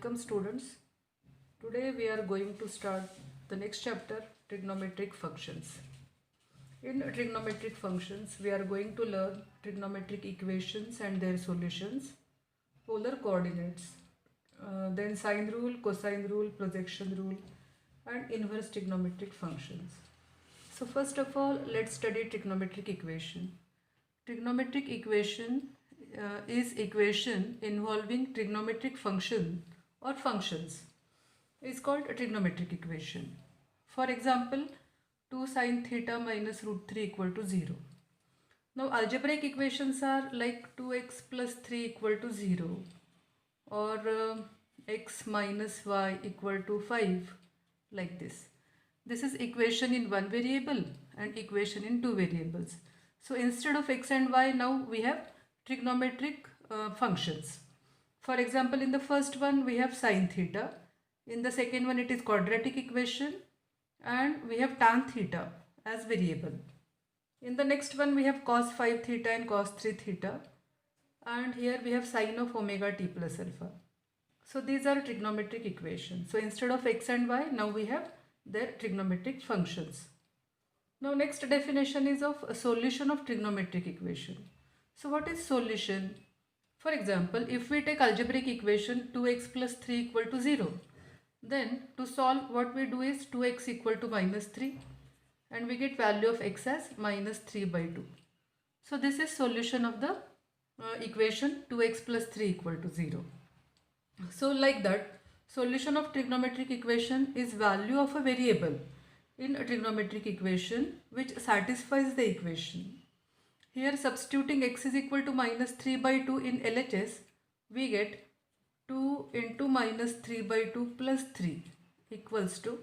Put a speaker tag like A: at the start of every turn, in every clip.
A: Welcome students. Today we are going to start the next chapter, trigonometric functions. In trigonometric functions we are going to learn trigonometric equations and their solutions, polar coordinates, then sine rule, cosine rule, projection rule and inverse trigonometric functions. So first of all, let's study trigonometric equation. Trigonometric equation is equation involving trigonometric function or functions. Is called a trigonometric equation. For example, 2 sine theta minus root 3 equal to 0. Now algebraic equations are like 2x plus 3 equal to 0 or x minus y equal to 5, like this. This is equation in one variable and equation in two variables. So instead of x and y, now we have trigonometric functions. For example, in the first one we have sine theta, in the second one it is quadratic equation, and we have tan theta as variable. In the next one we have cos 5 theta and cos 3 theta, and here we have sine of omega t plus alpha. So these are trigonometric equations. So instead of x and y, now we have their trigonometric functions. Now next definition is of a solution of trigonometric equation. So what is solution? For example, if we take algebraic equation 2x plus 3 equal to 0, then to solve, what we do is 2x equal to minus 3 and we get value of x as minus 3 by 2. So this is solution of the equation 2x plus 3 equal to 0. So like that, solution of trigonometric equation is value of a variable in a trigonometric equation which satisfies the equation. Here substituting x is equal to minus 3 by 2 in LHS, we get 2 into minus 3 by 2 plus 3 equals to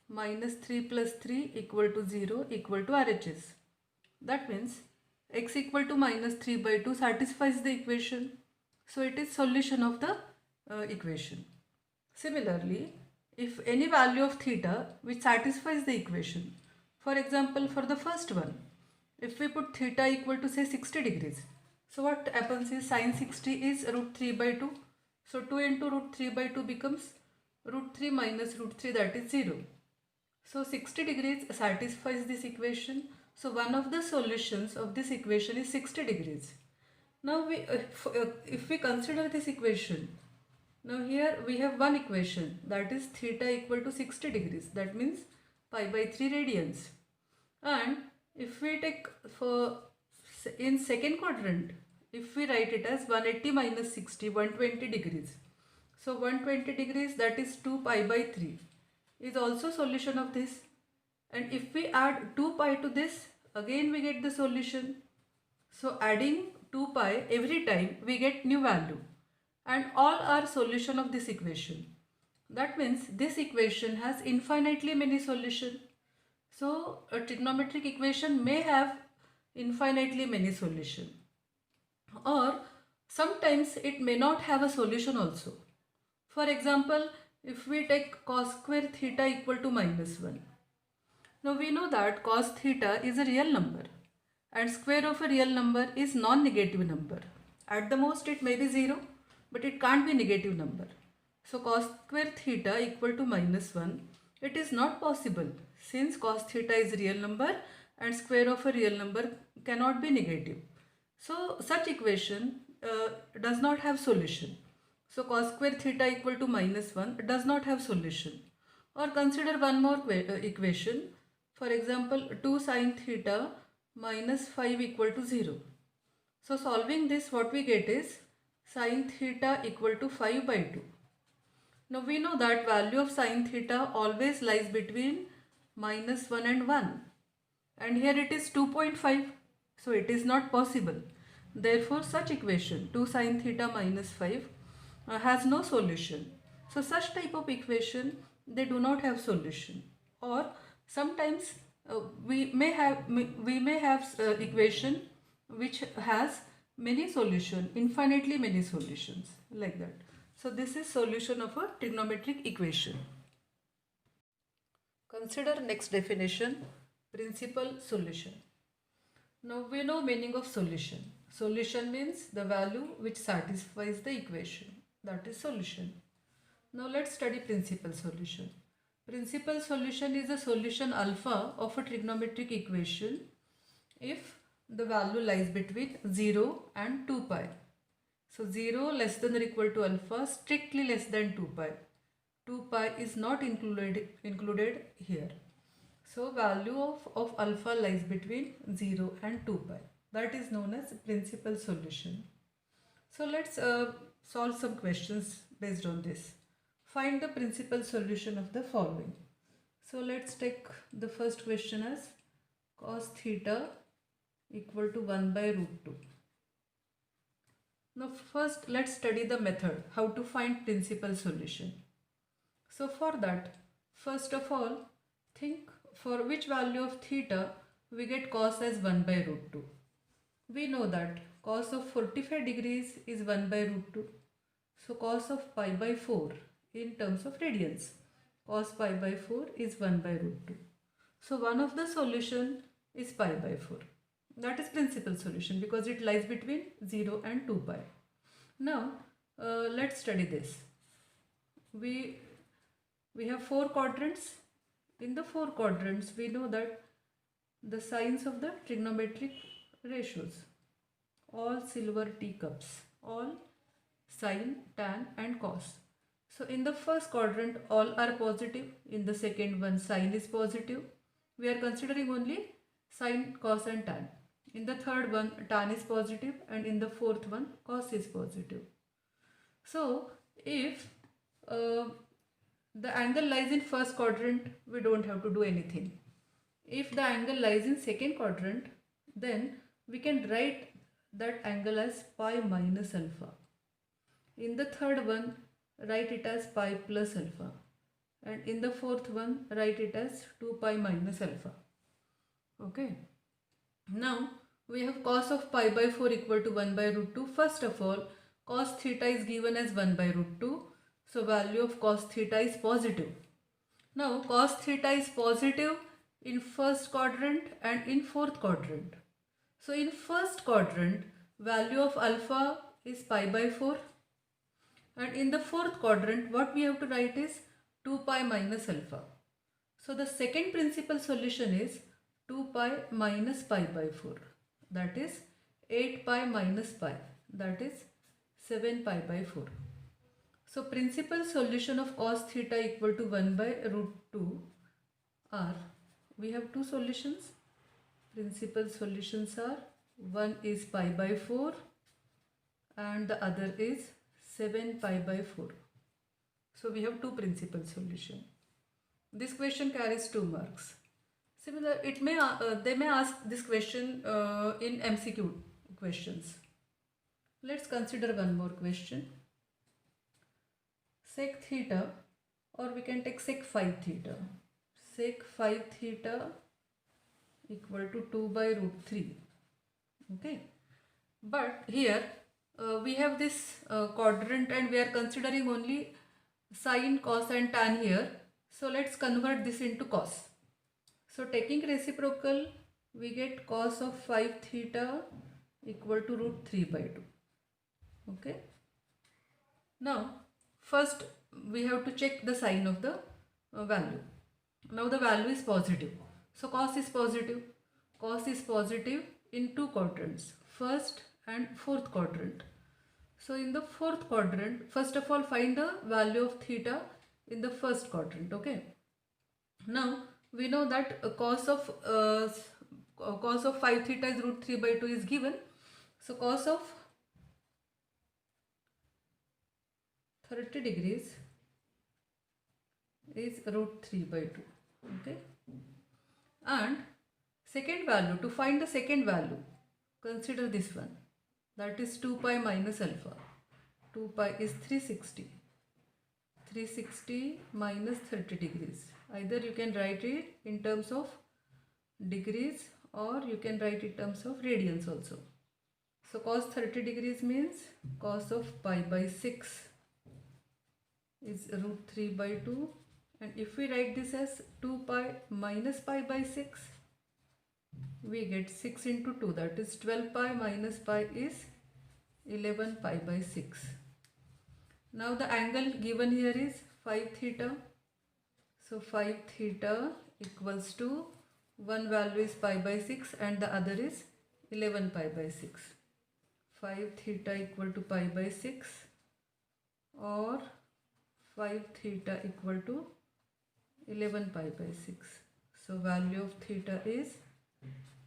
A: minus 3 plus 3 equal to 0 equal to RHS. That means x equal to minus 3 by 2 satisfies the equation. So it is solution of the equation. Similarly, if any value of theta which satisfies the equation, for example for the first one, if we put theta equal to say 60 degrees, so what happens is sine 60 is root 3 by 2. So 2 into root 3 by 2 becomes root 3 minus root 3, that is 0. So 60 degrees satisfies this equation. So one of the solutions of this equation is 60 degrees. Now if we consider this equation, now here we have one equation, that is theta equal to 60 degrees, that means pi by 3 radians. And if we take for in second quadrant, if we write it as 180 minus 60, 120 degrees. So 120 degrees, that is 2 pi by 3 is also solution of this. And if we add 2 pi to this, again we get the solution. So adding 2 pi every time we get new value, and all are solution of this equation. That means this equation has infinitely many solutions. So a trigonometric equation may have infinitely many solutions, or sometimes it may not have a solution also. For example, if we take cos square theta equal to minus 1. Now we know that cos theta is a real number and square of a real number is non-negative number. At the most it may be 0, but it can't be negative number. So cos square theta equal to minus 1, it is not possible since cos theta is real number and square of a real number cannot be negative. So such equation does not have solution. So cos square theta equal to minus 1 does not have solution. Or consider one more equation. For example, 2 sine theta minus 5 equal to 0. So solving this, what we get is sine theta equal to 5 by 2. Now we know that value of sine theta always lies between minus 1 and 1. And here it is 2.5. So it is not possible. Therefore such equation 2 sine theta minus 5 has no solution. So such type of equation, they do not have solution. Or sometimes we may have equation which has many solution, infinitely many solutions, like that. So this is solution of a trigonometric equation. Consider next definition, principal solution. Now we know meaning of solution. Solution means the value which satisfies the equation, that is solution. Now let's study principal solution. Principal solution is a solution alpha of a trigonometric equation if the value lies between 0 and 2 pi. So 0 less than or equal to alpha, strictly less than 2 pi. 2 pi is not included here. So value of alpha lies between 0 and 2 pi. That is known as principal solution. So let's solve some questions based on this. Find the principal solution of the following. So let's take the first question as cos theta equal to 1 by root 2. Now first let's study the method, how to find principal solution. So for that, first of all, think for which value of theta we get cos as 1 by root 2. We know that cos of 45 degrees is 1 by root 2. So cos of pi by 4 in terms of radians, cos pi by 4 is 1 by root 2. So one of the solution is pi by 4. That is principal solution because it lies between 0 and 2 pi. Now let's study this. We have 4 quadrants. In the 4 quadrants we know that the signs of the trigonometric ratios, all silver teacups, all sine, tan and cos. So in the first quadrant all are positive, in the second one sine is positive. We are considering only sine, cos and tan. In the third one tan is positive and in the fourth one cos is positive. So if the angle lies in first quadrant, we don't have to do anything. If the angle lies in second quadrant, then we can write that angle as pi minus alpha. In the third one, write it as pi plus alpha. And in the fourth one, write it as 2 pi minus alpha. Okay. Now, we have cos of pi by 4 equal to 1 by root 2. First of all, cos theta is given as 1 by root 2. So, value of cos theta is positive. Now, cos theta is positive in first quadrant and in fourth quadrant. So, in first quadrant, value of alpha is pi by 4. And in the fourth quadrant, what we have to write is 2 pi minus alpha. So, the second principal solution is 2 pi minus pi by 4. That is 8 pi minus pi. That is 7 pi by 4. So, principal solution of cos theta equal to 1 by root 2 are, we have two solutions. Principal solutions are, one is pi by 4 and the other is 7 pi by 4. So we have two principal solution. This question carries 2 marks. Similar, they may ask this question in MCQ questions. Let's consider one more question. Sec theta, or we can take sec 5 theta. Sec 5 theta equal to 2 by root 3. Okay. But here we have this quadrant and we are considering only sine, cos and tan here. So let's convert this into cos. So taking reciprocal, we get cos of 5 theta equal to root 3 by 2. Okay. Now first we have to check the sign of the value. Now the value is positive. So cos is positive. Cos is positive in 2 quadrants, first and fourth quadrant. So in the fourth quadrant, first of all find the value of theta in the first quadrant. Okay. Now we know that cos of 5 theta is root 3 by 2 is given. So cos of 30 degrees is root 3 by 2. Okay. And second value, to find the second value, consider this one. That is 2 pi minus alpha. 2 pi is 360. 360 minus 30 degrees. Either you can write it in terms of degrees or you can write it in terms of radians also. So cos 30 degrees means cos of pi by 6 is root 3 by 2. And if we write this as 2 pi minus pi by 6, we get 6 into 2, that is 12 pi minus pi is 11 pi by 6. Now the angle given here is 5 theta. So 5 theta equals to one value is pi by 6 and the other is 11 pi by 6. 5 theta equal to pi by 6 or 5 theta equal to 11 pi by 6. So value of theta is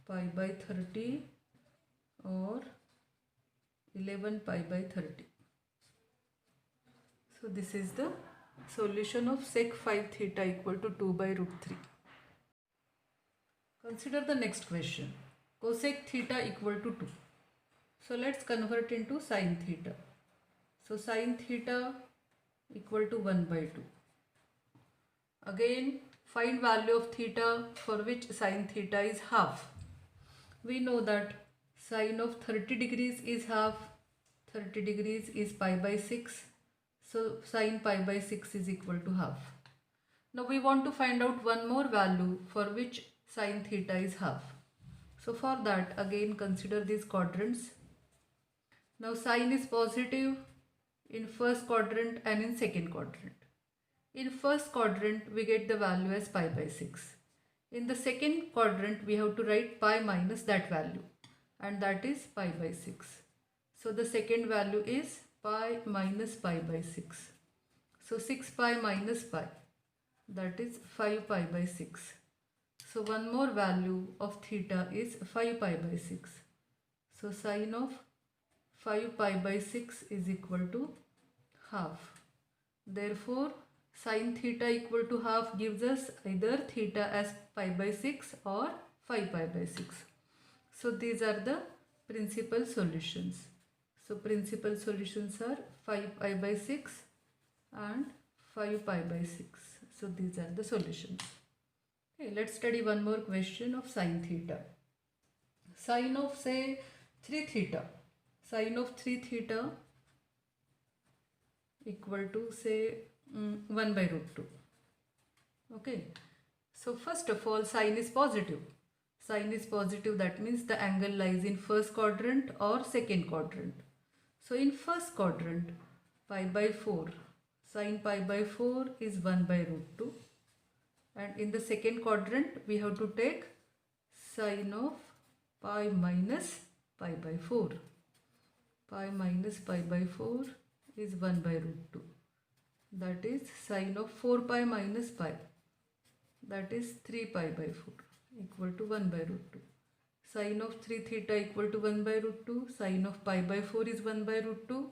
A: pi by 30 or 11 pi by 30. So this is the solution of sec 5 theta equal to 2 by root 3. Consider the next question. Cosec theta equal to 2. So let's convert into sin theta. So sin theta equal to 1 by 2. Again find value of theta for which sin theta is half. We know that sine of 30 degrees is half. 30 degrees is pi by 6. So sin pi by 6 is equal to half. Now we want to find out one more value for which sin theta is half. So for that again consider these quadrants. Now sin is positive in first quadrant and in second quadrant. In first quadrant we get the value as pi by 6. In the second quadrant we have to write pi minus that value and that is pi by 6. So the second value is pi minus pi by 6. So 6 pi minus pi, that is 5 pi by 6. So one more value of theta is 5 pi by 6. So sine of 5 pi by 6 is equal to half. Therefore sin theta equal to half gives us either theta as pi by 6 or 5 pi by 6. So these are the principal solutions. So principal solutions are 5 pi by 6 and 5 pi by 6. So these are the solutions. Okay, let's study one more question of sin theta. Sine of say 3 theta. Sine of 3 theta equal to say 1 by root 2. Okay. So first of all sine is positive. Sine is positive, that means the angle lies in first quadrant or second quadrant. So in first quadrant pi by 4, sin pi by 4 is 1 by root 2. And in the second quadrant we have to take sine of pi minus pi by 4. Pi minus pi by 4 is 1 by root 2. That is sine of 4 pi minus pi, that is 3 pi by 4 equal to 1 by root 2. Sine of 3 theta equal to 1 by root 2. Sine of pi by 4 is 1 by root 2.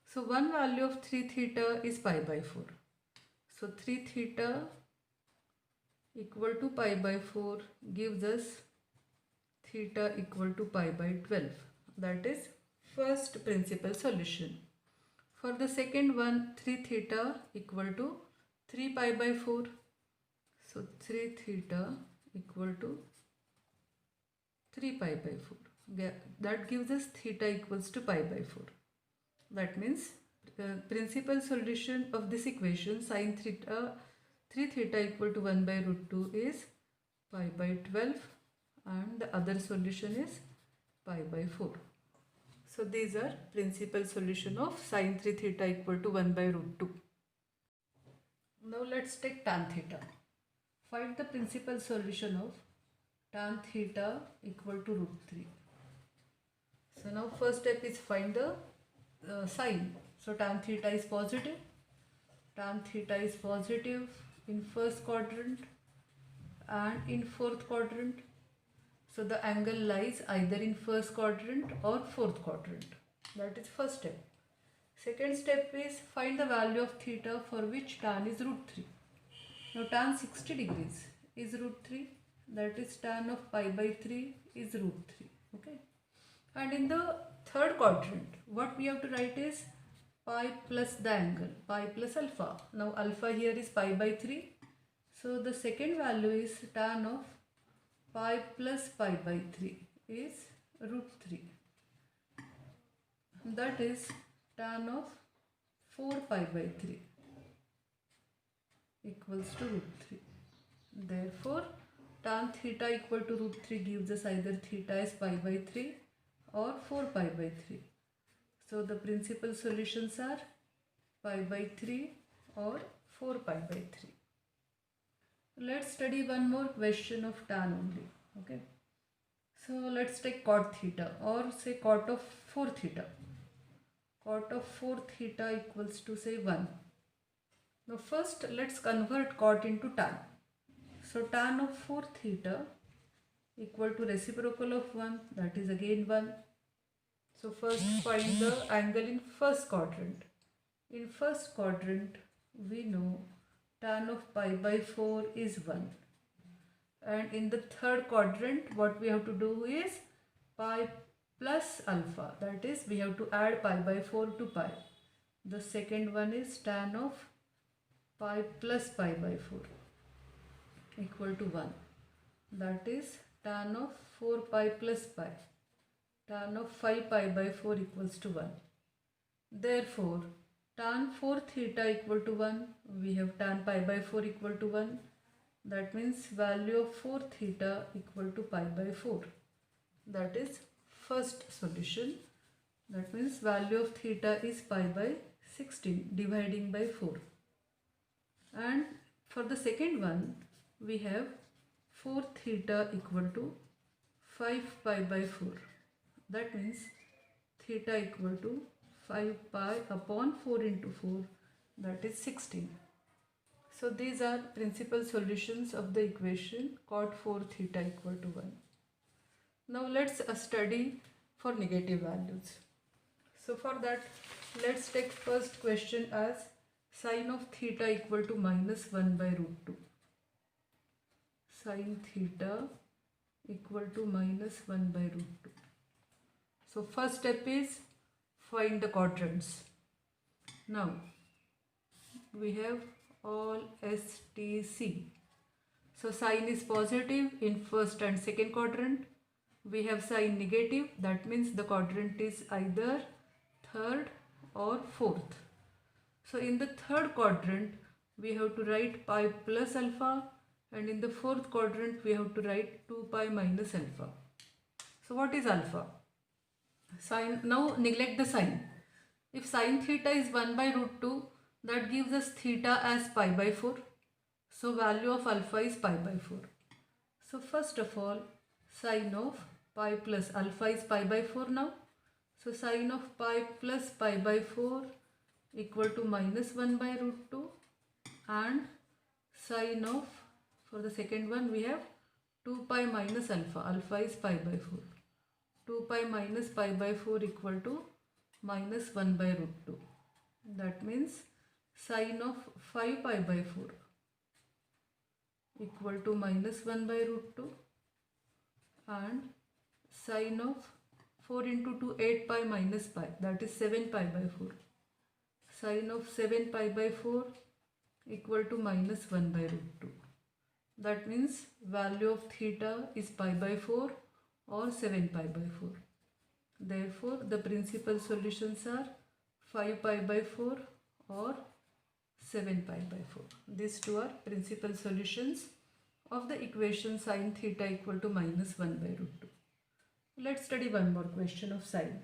A: So one value of 3 theta is pi by 4. So 3 theta equal to pi by 4 gives us theta equal to pi by 12. That is first principal solution. For the second one, 3 theta equal to 3 pi by 4. So 3 theta equal to 3 pi by 4. That gives us theta equals to pi by 4. That means principal solution of this equation sin theta 3 theta equal to 1 by root 2 is pi by 12 and the other solution is pi by 4. So these are principal solution of sin 3 theta equal to 1 by root 2. Now let's take tan theta. Find the principal solution of tan theta equal to root 3. So now first step is find the sign. So tan theta is positive. Tan theta is positive in first quadrant and in fourth quadrant. So the angle lies either in first quadrant or fourth quadrant. That is first step. Second step is find the value of theta for which tan is root 3. Now tan 60 degrees is root 3. That is tan of pi by 3 is root 3. Okay. And in the third quadrant, what we have to write is pi plus the angle, pi plus alpha. Now alpha here is pi by 3. So the second value is tan of pi plus pi by 3 is root 3. That is tan of 4 pi by 3 equals to root 3. Therefore, tan theta equal to root 3 gives us either theta as pi by 3 or 4 pi by 3. So the principal solutions are pi by 3 or 4 pi by 3. Let's study one more question of tan only. Okay. So let's take cot theta or say cot of 4 theta. Cot of 4 theta equals to say 1. Now first let's convert cot into tan. So tan of 4 theta equal to reciprocal of 1, that is again 1. So first find the angle in first quadrant. In first quadrant we know tan of pi by 4 is 1. And in the third quadrant what we have to do is pi plus alpha, that is we have to add pi by 4 to pi. The second one is tan of pi plus pi by 4 equal to 1, that is tan of 4 pi plus pi. Tan of 5 pi by 4 equals to 1. Therefore tan 4 theta equal to 1, we have tan pi by 4 equal to 1. That means value of 4 theta equal to pi by 4. That is first solution. That means value of theta is pi by 16 dividing by 4. And for the second one we have 4 theta equal to 5 pi by 4. That means theta equal to 5 pi upon 4 into 4, that is 16. So these are principal solutions of the equation cot 4 theta equal to 1. Now let's study for negative values. So for that let's take first question as sin of theta equal to minus 1 by root 2. Sin theta equal to minus 1 by root 2. So first step is find the quadrants. Now we have all STC. So sign is positive in first and second quadrant. We have sign negative, that means the quadrant is either third or fourth. So in the third quadrant we have to write pi plus alpha, and in the fourth quadrant we have to write 2 pi minus alpha. So what is alpha? Sin, now neglect the sign. If sin theta is 1 by root 2, that gives us theta as pi by 4. So value of alpha is pi by 4. So first of all sin of pi plus alpha is pi by 4 now. So sin of pi plus pi by 4 equal to minus 1 by root 2, and sin of, for the second one we have 2 pi minus alpha. Alpha is pi by 4. 2 pi minus pi by 4 equal to minus 1 by root 2. That means sin of 5 pi by 4 equal to minus 1 by root 2, and sin of 4 into 2 8 pi minus pi, that is 7 pi by 4. Sin of 7 pi by 4 equal to minus 1 by root 2. That means value of theta is pi by 4 or 7 pi by 4. Therefore the principal solutions are 5 pi by 4 or 7 pi by 4. These two are principal solutions of the equation sin theta equal to minus 1 by root 2. Let's study one more question of sine.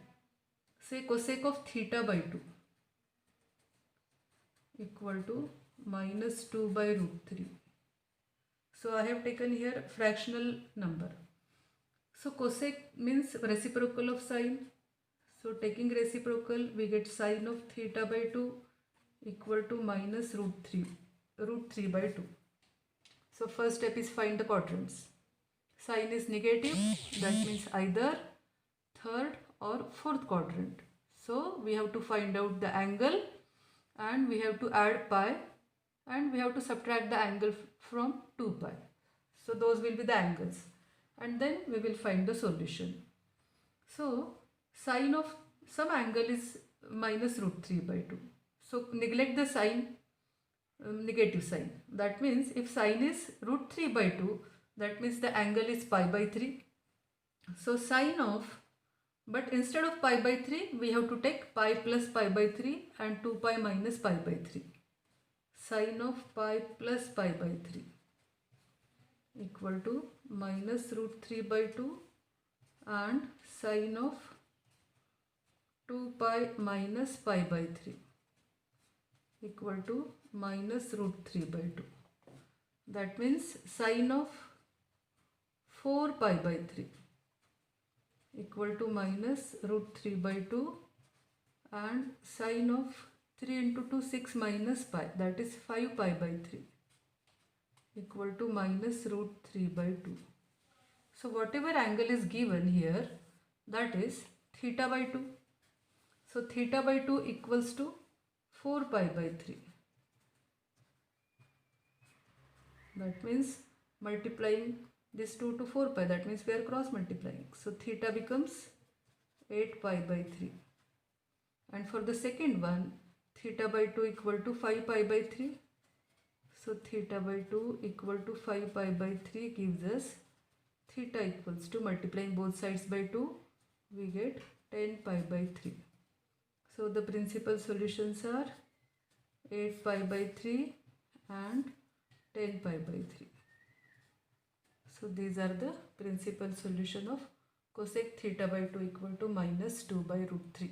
A: Say cosec of theta by 2 equal to minus 2 by root 3. So I have taken here fractional number. So cosec means reciprocal of sine. So taking reciprocal we get sine of theta by 2 equal to minus root 3 by 2. So first step is find the quadrants. Sine is negative, that means either third or fourth quadrant. So we have to find out the angle, and we have to add pi, and we have to subtract the angle from 2 pi. So those will be the angles, and then we will find the solution. So sine of some angle is minus root 3 by 2. So neglect the sign, negative sign. That means if sine is root 3 by 2, that means the angle is pi by 3. So sine of, but instead of pi by 3 we have to take pi plus pi by 3 and 2 pi minus pi by 3. Sine of pi plus pi by 3 equal to minus root 3 by 2 and sine of 2 pi minus pi by 3 equal to minus root 3 by 2. That means sine of 4 pi by 3 equal to minus root 3 by 2, and sine of 3 into 2 6 minus pi, that is 5 pi by 3 equal to minus root 3 by 2. So whatever angle is given here, that is theta by 2. So theta by 2 equals to 4 pi by 3. That means multiplying this 2 to 4 pi, that means we are cross multiplying. So theta becomes 8 pi by 3. And for the second one, theta by 2 equal to 5 pi by 3. So theta by 2 equal to 5 pi by 3 gives us theta equals to, multiplying both sides by 2, we get 10 pi by 3. So the principal solutions are 8 pi by 3 and 10 pi by 3. So these are the principal solution of cosec theta by 2 equal to minus 2 by root 3.